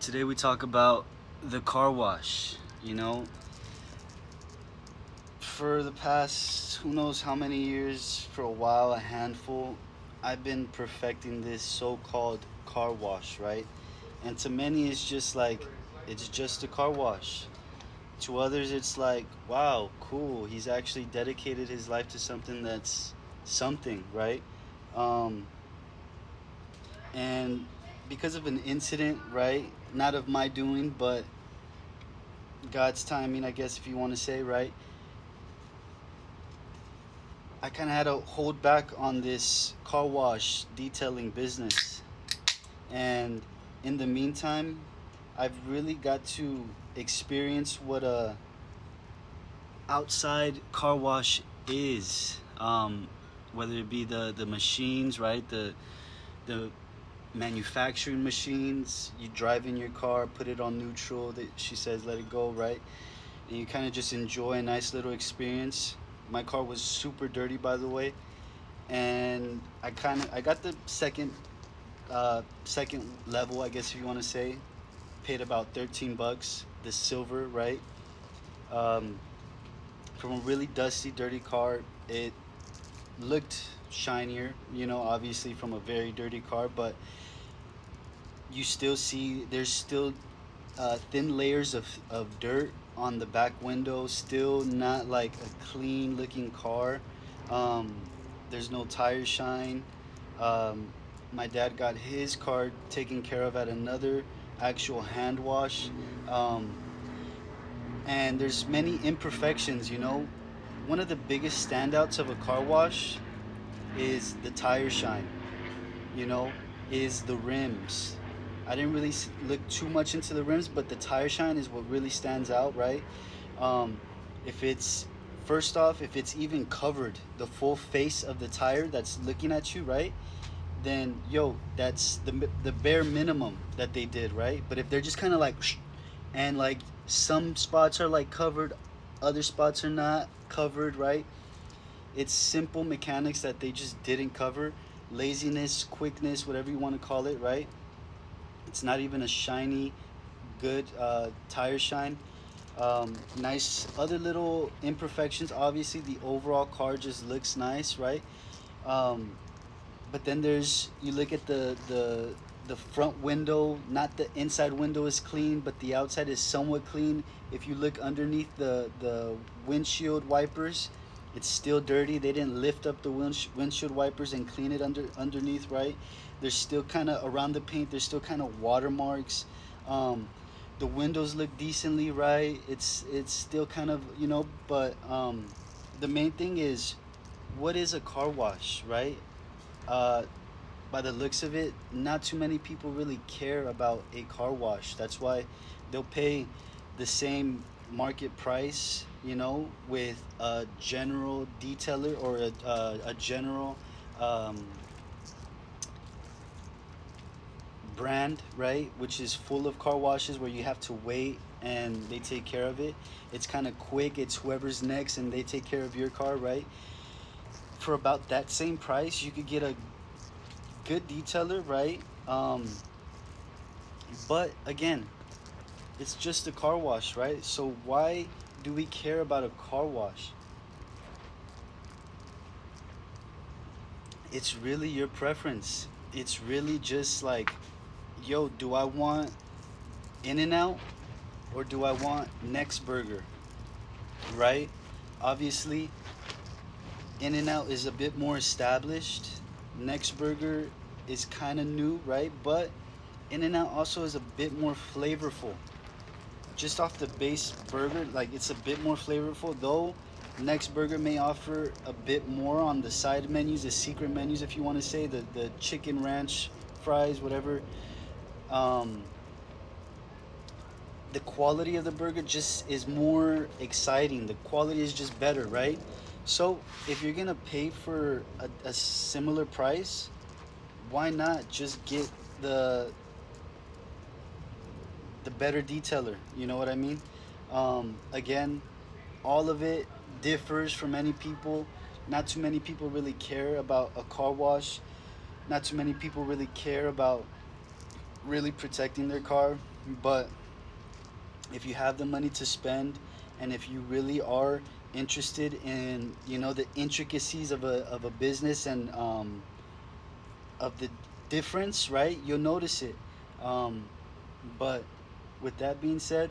Today we talk about the car wash. For the past who knows how many years, for a while, a handful, I've been perfecting this so called car wash, right? And to many, it's just like, it's just a car wash. To others, it's like, wow, cool. He's actually dedicated his life to something that's something, right? Um, and because of an incident, right? Not of my doing, but God's timing, I guess, if you want to say, right? I kind of had to hold back on this car wash detailing business. And in the meantime, I've really got to experience what a outside car wash is. Whether it be the machines, right? The manufacturing machines. You drive in your car, put it on neutral. That she says, let it go, right? And you kind of just enjoy a nice little experience. My car was super dirty, by the way, and I got the second level, I guess if you want to say. Paid about 13 bucks. The silver, right? Um, from a really dusty, dirty car, it looked shinier. Obviously from a very dirty car, but you still see there's still thin layers of dirt on the back window. Still not like a clean looking car. There's no tire shine. My dad got his car taken care of at another actual hand wash. And there's many imperfections. One of the biggest standouts of a car wash is the tire shine, you know, is the rims. I didn't really look too much into the rims, but the tire shine is what really stands out, right? Um, if it's First off, if it's even covered, the full face of the tire that's looking at you, right? Then that's the bare minimum that they did, right? But if they're just kind of like, and like some spots are like covered, other spots are not covered, right? It's simple mechanics that they just didn't cover. Laziness, quickness, whatever you want to call it, right? It's not even a shiny, good tire shine. Nice other little imperfections. Obviously, the overall car just looks nice, right? Um, but then you look at the front window. Not the inside window is clean, but the outside is somewhat clean. If you look underneath the windshield wipers, it's still dirty. They didn't lift up the windshield wipers and clean it underneath, right? There's still kind of around the paint. There's still kind of watermarks. Um, the windows look decently, right? It's still kind of, but the main thing is, what is a car wash, right? uh, by the looks of it, not too many people really care about a car wash. That's why they'll pay the same market price, with a general detailer or a general um, brand, right? Which is full of car washes where you have to wait and they take care of it. It's kind of quick. It's whoever's next and they take care of your car, right? For about that same price, you could get a good detailer, right? But again, it's just a car wash, right? So why do we care about a car wash? It's really your preference. It's really just like, do I want In and Out or do I want Next Burger, right? Obviously, In and Out is a bit more established. Next Burger is kind of new, right? But In and Out also is a bit more flavorful. Just off the base burger, like it's a bit more flavorful, though Next Burger may offer a bit more on the side menus, the secret menus, if you want to say, the chicken ranch fries, whatever. Um, the quality of the burger just is more exciting. The quality is just better, right? So if you're gonna pay for a similar price, why not just get the better detailer? You know what I mean? Again, all of it differs for many people. Not too many people really care about a car wash. Not too many people really care about really protecting their car. But if you have the money to spend, and if you really are interested in, you know, the intricacies of a business, and of the difference, right, you'll notice it. um, but with that being said,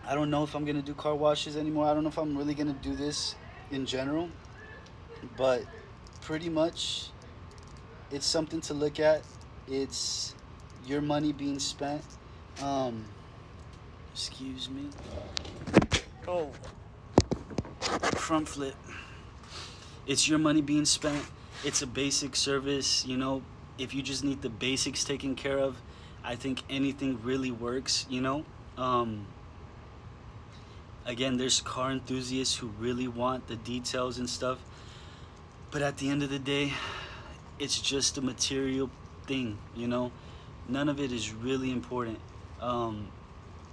I don't know if I'm gonna do car washes anymore. I don't know if I'm really gonna do this in general, but pretty much it's something to look at. It's your money being spent. um, excuse me. Oh, front flip. It's your money being spent. It's a basic service, you know. If you just need the basics taken care of, I think anything really works, you know. um, Again, there's car enthusiasts who really want the details and stuff, but at the end of the day, it's just a material thing, you know. None of it is really important. um,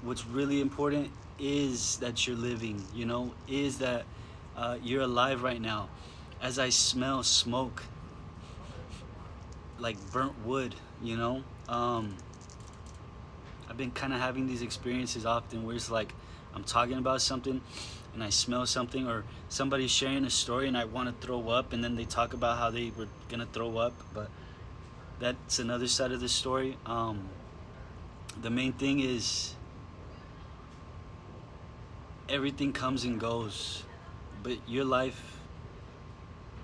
what's really important is that you're living, you know, is that you're alive right now. As I smell smoke, like burnt wood, you know. I've been kind of having these experiences often where it's like I'm talking about something and I smell something, or somebody's sharing a story and I want to throw up, and then they talk about how they were gonna throw up, but that's another side of the story. The main thing is everything comes and goes, but your life,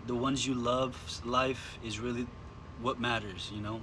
the ones you love, life is really what matters, you know.